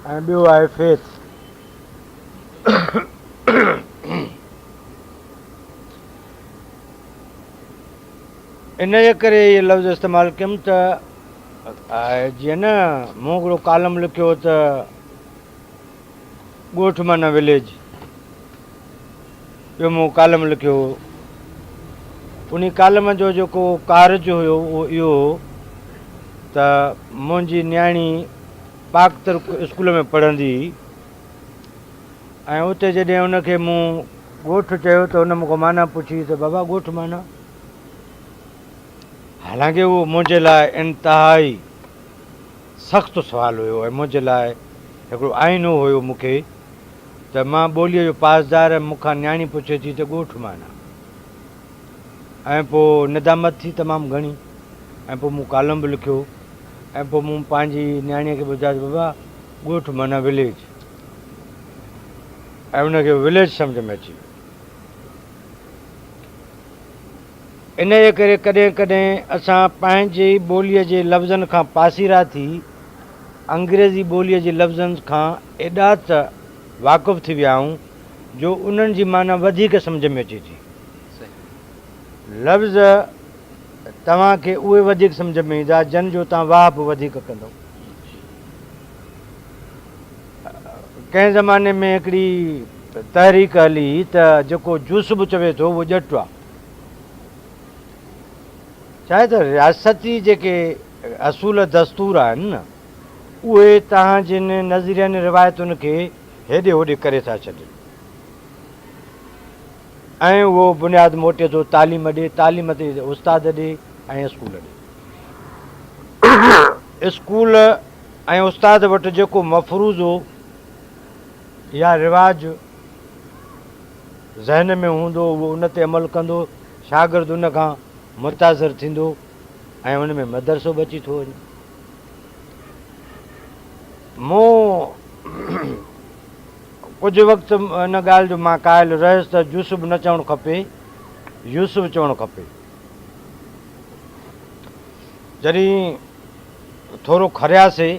ऐं ॿियो आहे फेथ। इन जे करे इहे लफ़्ज़ इस्तेमालु कयुमि त जीअं न मूं हिकिड़ो कॉलम लिखियो त ॻोठ माना विलेज, ॿियो मूं कॉलम लिखियो। उन कॉलम जो जेको कारज हुयो उहो इहो हो त मुंहिंजी न्याणी पाकतर स्कूल में पढ़ंदी हुई ऐं उते जॾहिं उनखे मूं ॻोठ चयो त हुन मूंखां माना पुछी त बाबा ॻोठ माना, हालांकि उहो मुंहिंजे लाइ इंतिहाई सख़्तु सुवालु हुयो ऐं मुंहिंजे लाइ हिकिड़ो आईनो हुयो मूंखे त मां ॿोलीअ जो पासदार मूंखां न्याणी पुछे थी त ॻोठ माना। ऐं पोइ निदामत थी तमामु घणी ऐं पोइ मूं कॉलम बि लिखियो ऐं पोइ मूं पंहिंजी न्याणीअ खे ॿुधायो बाबा ॻोठ माना विलेज, ऐं उनखे विलेज सम्झ में अची वियो। इन जे करे कॾहिं कॾहिं असां पंहिंजी ॿोलीअ जे लफ़्ज़नि खां पासीरा थी अंग्रेज़ी ॿोलीअ जे लफ़्ज़नि खां एॾा त वाक़ुफ़ु थी विया आहियूं जो उन्हनि जी माना वधीक सम्झ में अचे थी। लफ़्ज़ तव्हांखे उहे वधीक सम्झ में ईंदा जन जो तव्हां वाह बि वधीक कंदव। कंहिं ज़माने में हिकिड़ी तहरीक हली त जेको जूस बि चवे थो उहो ॼटु आहे। छा आहे त रियासती जेके असूल दस्तूर आहिनि न उहे तव्हां जिन नज़रियनि रिवायतुनि खे हेॾे होॾे करे था छॾनि ऐं उहो बुनियादु मोटे थो तालीम ॾे, तालीम ते उस्ताद ॾे ऐं स्कूल ॾे। स्कूल ऐं उस्ताद वटि जेको मफ़रूज़ हो या रिवाज ज़हन में हूंदो उहो उन ते अमल कंदो, शागिर्द उन खां मुतासिर थींदो ऐं उन में मदरसो बची थो वञे। मूं कुझु वक़्तु इन ॻाल्हि जो मां क़ाइल रहियुसि त यूसुफ न चवणु खपे, यूसुफ चवणु खपे। जॾहिं थोरो खरियासीं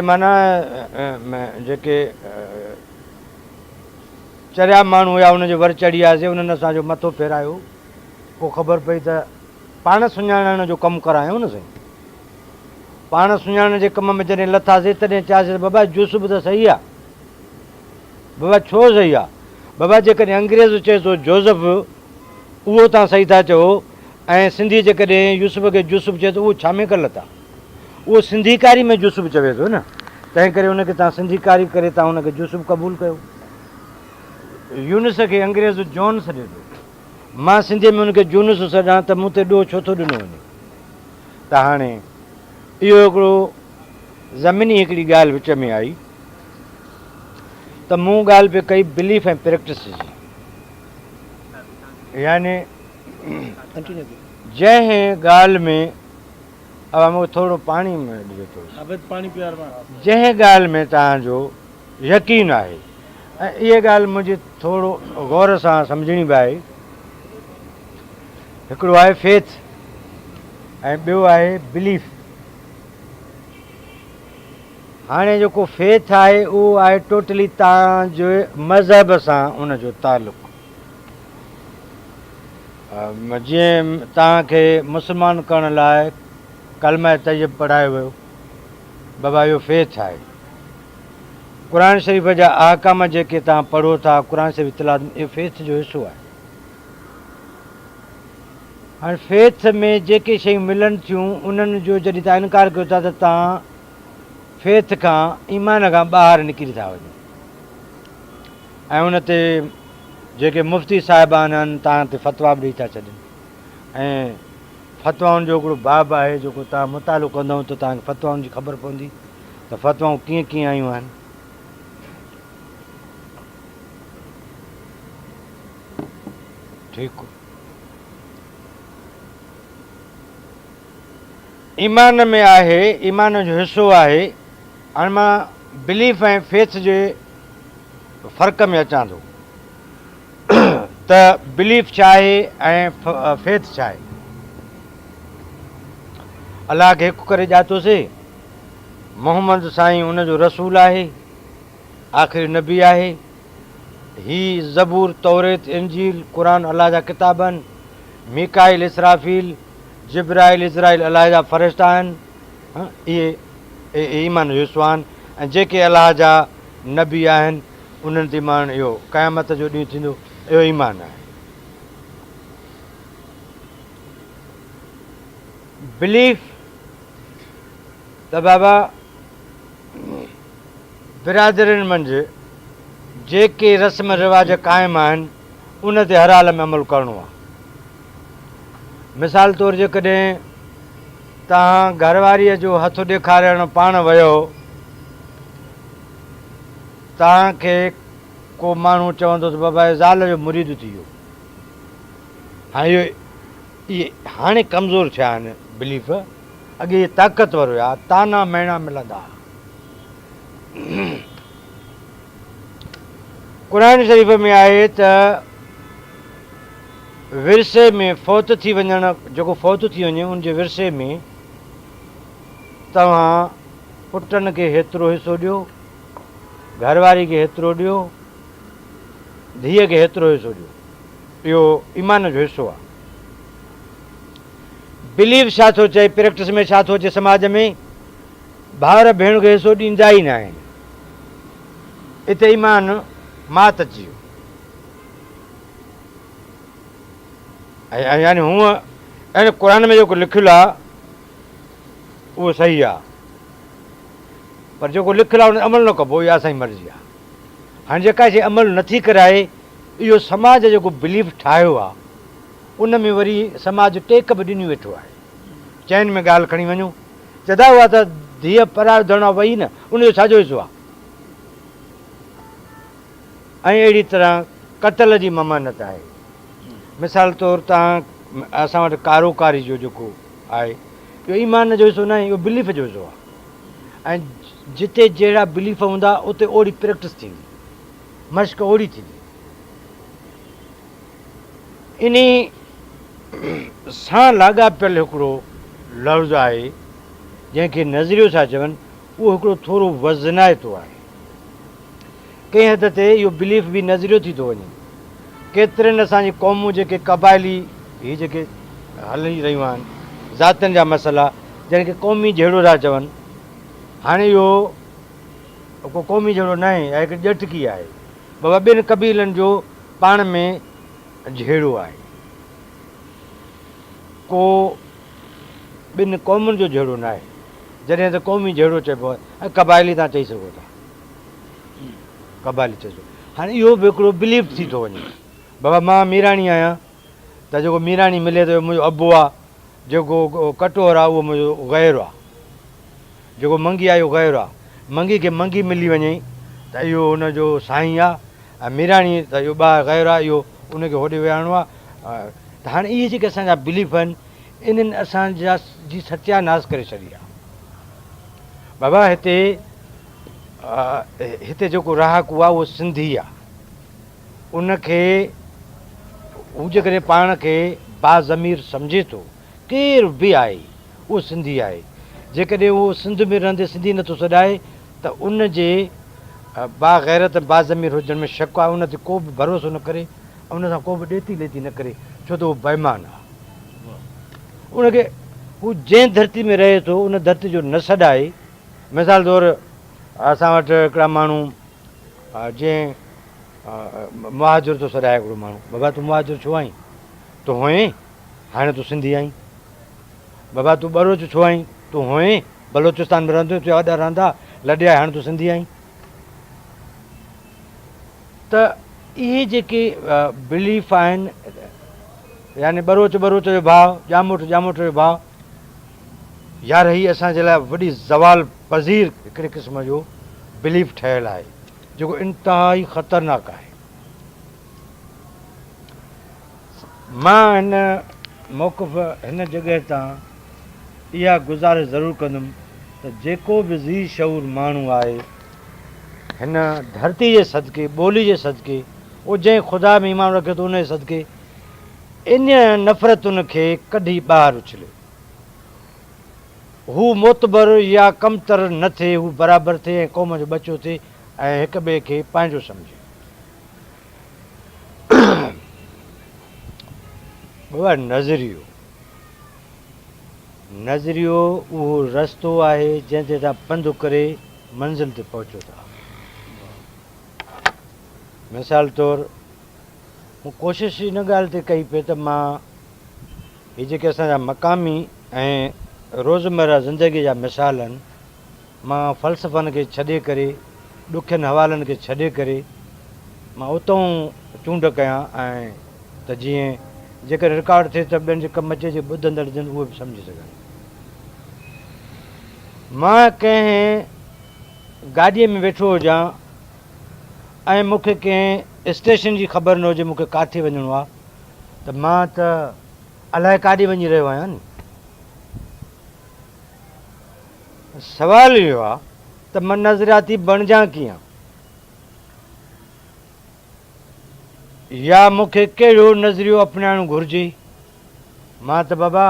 माना जेके चरिया माण्हू हुया उनजे वर चढ़ी वियासीं, उन्हनि असांजो मथो फेरायो। पोइ ख़बर पई त पाण सुञाणण जो कमु करायूं न साईं। पाण सुञाणण जे कम में जॾहिं लथासीं तॾहिं चयासीं बाबा यूसुफ त सही आहे। बाबा छो सही आहे? बाबा जेकॾहिं अंग्रेज़ चए थो जोज़फ उहो तव्हां सही था चओ ऐं सिंधी जेकॾहिं यूसुफ खे यूसुफ चए थो उहो छा में ग़लति आहे? उहो सिंधीकारी में यूसुफ चवे थो न, तंहिं करे उनखे तव्हां सिंधीकारी करे तव्हां उनखे यूसुफ क़बूलु कयो। यूनुस खे अंग्रेज़ जॉन सॾे थो, मां सिंधीअ में उनखे जूनुस सॾां त मूं ते ॾोह छो थो ॾिनो वञे? त हाणे इहो हिकिड़ो ज़मीनी हिकिड़ी ॻाल्हि विच में आई त मूं ॻाल्हि पे कई बिलीफ ऐं प्रैक्टिस जी, यानी जंहिं ॻाल्हि में अब मूंखे थोरो पाणी में ॾिजो थोरो, जंहिं ॻाल्हि में तव्हांजो यकीन आहे ऐं इहा ॻाल्हि मुंहिंजी थोरो गौर सां सम्झणी बि आहे। हिकिड़ो आहे फेथ ऐं ॿियो आहे बिलीफ। हाणे जेको फेथ आहे उहो आहे टोटली तव्हांजे मज़हब सां उनजो तालुक़ु। जीअं तव्हांखे मुस्लमान करण लाइ कलमा तैयब पढ़ायो वियो, बाबा इहो फेथ आहे। क़ुर शरीफ़ जा अहकाम जेके तव्हां पढ़ो था, क़ुर शरीफ़ तिलावत, इहो फेथ जो हिसो आहे। हाणे फेथ में जेके शयूं मिलनि थियूं उन्हनि जो जॾहिं तव्हां इनकार कयो था त तव्हां फेथ खां ईमान खां ॿाहिरि निकिरी था वञो ऐं उन ते जेके मुफ़्ती साहिबान आहिनि तव्हां ते फ़तवा बि ॾेई था छॾनि ऐं फ़तवाउनि जो हिकिड़ो बाब आहे जेको तव्हां मुतालो कंदव त तव्हांखे फ़तवाउनि जी ख़बर पवंदी त फ़तवाऊं कीअं कीअं आयूं आहिनि। ठीकु, ईमान में आहे, ईमान जो हिसो आहे। हाणे मां बिलीफ ऐं फेथ जे फ़र्क़ में अचां थो। त बिलीफ छा आहे ऐं फेथ छा आहे। अलाह खे हिकु करे ॼातोसीं, मोहम्मद साईं उनजो रसूल आहे, आख़िरी नबी आहे। ही ज़बूर, तौरेत, इंजील, क़ुरान अलाह जा किताब आहिनि। मीकाइल, इसराफील, जिब्राइल, इज़राइल अलाह जा फ़रिश्ता आहिनि। इहे ईमान जो हिसो आहिनि। ऐं जेके अलाह जा नबी आहिनि उन्हनि ते ईमान, इहो क़यामत जो ॾींहुं थींदो, इहो ईमान आहे। बिलीफ त बाबा बिरादरियुनि मंझि जेके रस्म रिवाज क़ाइमु आहिनि उन ते हर हाल में अमल करिणो आहे। मिसाल तौरु जेकॾहिं तव्हां घरवारीअ जो हथु ॾेखारणु पाण वियो, तव्हांखे को माण्हू चवंदो त बाबा ज़ाल जो मुरीद थी वियो। इहे हाणे कमज़ोर थिया आहिनि बिलीफ, अॻे इहे ताक़तवर हुया, ताना मैणा मिलंदा। क़ुर शरीफ़ में आहे त विरसे में फ़ौत थी वञणु, जेको फ़ौत थी वञे उनजे विरसे में तव्हां पुटनि खे हेतिरो हिसो ॾियो, घरवारी खे हेतिरो ॾियो, धीअ खे हेतिरो हिसो ॾियो। इहो ईमान जो हिसो आहे। बिलीव छा थो चए, प्रैक्टिस में छा थो अचे समाज में, भाउर भेण खे हिसो ॾींदा ई न आहिनि। हिते ईमान मात अची वियो। ऐं यानी हूअं यानी क़ुर में जेको लिखियलु आहे उहो सही आहे, पर जेको लिखियलु आहे उन अमल न कबो, इहा असांजी मर्ज़ी आहे। हाणे जेका शइ अमल नथी कराए, इहो समाज जेको बिलीफ ठाहियो आहे उन में वरी समाज टेक बि ॾिनी वेठो आहे। चइनि में ॻाल्हि खणी वञूं, चवंदा हुआ त धीअ परायो धणो वई न, उनजो छाजो हिसो आहे। ऐं अहिड़ी तरह क़तल जी ममानत आहे। मिसाल तौरु तव्हां असां वटि कारोकारी जो जेको आहे, इहो ईमान जो हिसो न आहे, इहो बिलीफ जो हिसो आहे। ऐं जिते जहिड़ा बिलीफ हूंदा उते ओड़ी प्रैक्टिस थींदी, मश्क ओड़ी थींदी। इन सां लाॻापियल हिकिड़ो लफ़्ज़ आहे जंहिंखे नज़रियो था चवनि, उहो हिकिड़ो थोरो वज़नाइतो आहे। कंहिं हद ते इहो बिलीफ बि नज़रियो थी थो वञे। केतिरनि असांजी क़ौमूं जेके क़बाइली हीअ जेके हली रहियूं आहिनि, ज़ातियुनि जा मसइला जंहिंखे क़ौमी जहिड़ो था चवनि, हाणे इहो को क़ौमी जहिड़ो न आहे, हिकु ॼटकी आहे। बाबा ॿिनि कबीलनि जो पाण में जहिड़ो आहे, को ॿिनि क़ौमुनि जो जहिड़ो न आहे। जॾहिं त क़ौमी जहिड़ो चइबो आहे, ऐं क़बाइली तव्हां चई सघो था, क़बाइली चइजो। हाणे इहो बि हिकिड़ो बिलीफ थी थो वञे। बाबा मां मीराणी आहियां त जेको मीराणी मिले त मुंहिंजो अबो आहे, जेको कटोर आहे उहो मुंहिंजो गैर आहे, जेको मंगी आहे इहो गैर आहे। मंगी खे मंगी मिली वञे त इहो हुनजो साईं आहे, ऐं मीराणी त इहो ॿार गैर आहे, इहो उनखे होॾे विहारणो आहे। त हाणे इहे जेके असांजा बिलीफ आहिनि, इन्हनि असांजा जी सत्यानाश करे छॾी आहे। बाबा हिते जेको रहाकू आहे उहो सिंधी आहे। उनखे हू जेकॾहिं पाण खे बाज़मीर सम्झे थो, केरु बि आहे, उहो सिंधी आहे। जेकॾहिं उहो सिंध में रहंदे सिंधी नथो सॾाए त उनजे बाग़ैरत बाज़मीर हुजण में शक आहे। उन ते को बि भरोसो न करे, उन सां को बि ॾेती लेती न करे, छो त उहो बेईमान आहे। उनखे हू जंहिं धरती में रहे थो उन धरती जो न सॾाए। मिसाल तौरु असां वटि हिकिड़ा माण्हू जंहिं मुहाजिर थो सॾाए, हिकिड़ो माण्हू, बाबा तूं मुहाजिर छो आहीं, तूं हुएं हाणे तूं सिंधी आहीं। बाबा तूं बलोच छो आहीं, तूं हुएं बलोचिस्तान में रहंदो, तुंहिंजा वॾा रहंदा, लॾे हाणे तूं सिंधी आहीं। त इहे जेके बिलीफ आहिनि, यानी बरोच जो भाव, ॼामुठ जो भाव, यार हीअ असांजे लाइ वॾी ज़वाल पज़ीर हिकिड़े क़िस्म जो बिलीफ ठहियलु आहे, जेको इंतिहाई ख़तरनाक आहे। मां हिन मौक़िफ़ हिन जॻह तां इहा गुज़ारिश ज़रूरु कंदुमि त जेको बि ज़ी शऊर माण्हू आहे, हिन धरती जे सदिके, ॿोली जे सदिके, उहो जंहिं ख़ुदा में ईमान रखे थो उन जे सदिके इन नफ़रत उनखे कढी ॿाहिरि उछले। हू मोतबर या कमतर न थिए, हू बराबरि थिए ऐं क़ौम जो बचो थिए ऐं हिक ॿिए खे पंहिंजो सम्झे। बाबा नज़रियो नज़रियो उहो रस्तो आहे जंहिं ते तव्हां पंधु करे मंज़िल ते पहुचो था। मिसाल तौरु मूं कोशिशि हिन ॻाल्हि ते कई पिए त मां हीअ जेके असांजा मक़ामी ऐं रोज़मर्रा ज़िंदगीअ जा मिसाल आहिनि, मां फ़लसफ़नि खे छॾे करे, ॾुखियनि हवालनि खे छॾे करे मां उतां चूंड कयां ऐं त जीअं जेकर रिकॉर्ड थिए त ॿियनि जे कमु अचे जे ॿुधंदड़ जन उहे बि सम्झी सघनि। मां कंहिं गाॾीअ में वेठो हुजां ऐं मूंखे कंहिं स्टेशन जी ख़बर न हुजे मूंखे किथे वञिणो आहे, त मां त अलाए काॾे वञी रहियो आहियां नी। सवाल इहो आहे त मां नज़रियाती बणिजां कीअं, या मूंखे कहिड़ो नज़रियो अपनाइणु घुरिजे। मां त बाबा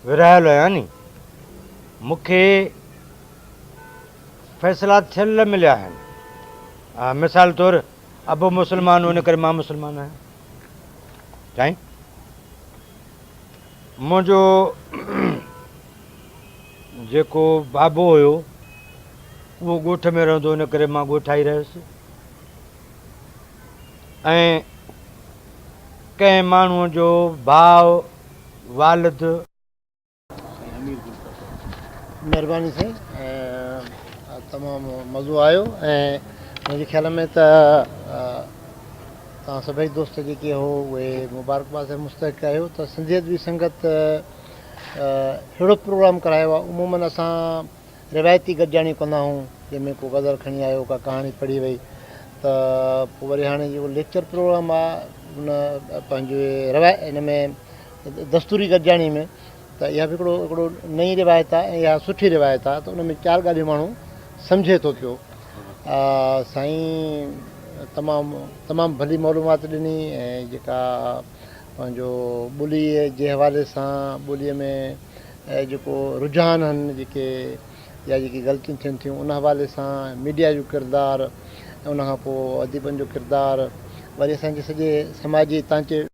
विरहायल आहियां नी, मूंखे फ़ैसिला थियल मिलिया आहिनि। मिसाल तौरु अबो मुस्लमान हो इन करे मां मुस्लमान आहियां। साईं मुंहिंजो जेको बाबो हुयो उहो ॻोठ में रहंदो इन करे मां ॻोठाई रहियुसि। ऐं कंहिं माण्हूअ जो भाउ वालिद महिरबानी साईं, तमामु मज़ो आयो ऐं मुंहिंजे ख़्याल में त तव्हां सभई दोस्त जेके हो उहे मुबारकबाद ऐं मुस्तहिक आहियो त सिंधियत बि संगत अहिड़ो प्रोग्राम करायो आहे। उमूमन असां रिवायती गॾिजाणी कंदा आहियूं, जंहिंमें को गज़ल खणी आयो, का कहाणी पढ़ी वई, त पोइ वरी हाणे जेको लेक्चर प्रोग्राम आहे उन पंहिंजे हिन में दस्तूरी गॾिजाणी में, त इहा बि हिकिड़ो नई रिवायत आहे ऐं इहा सुठी रिवायत आहे, त उन में 4 ॻाल्हियूं माण्हू सम्झे थो पियो। साईं तमामु भली मालूमात ॾिनी ऐं जेका पंहिंजो ॿोलीअ जे हवाले सां, ॿोलीअ में जेको रुझान आहिनि जेके या जेकी ग़लतियूं थियनि थियूं उन हवाले सां, मीडिया जो किरदारु ऐं उनखां पोइ अदीबनि जो किरदारु, वरी असांजे सॼे समाजी तांचे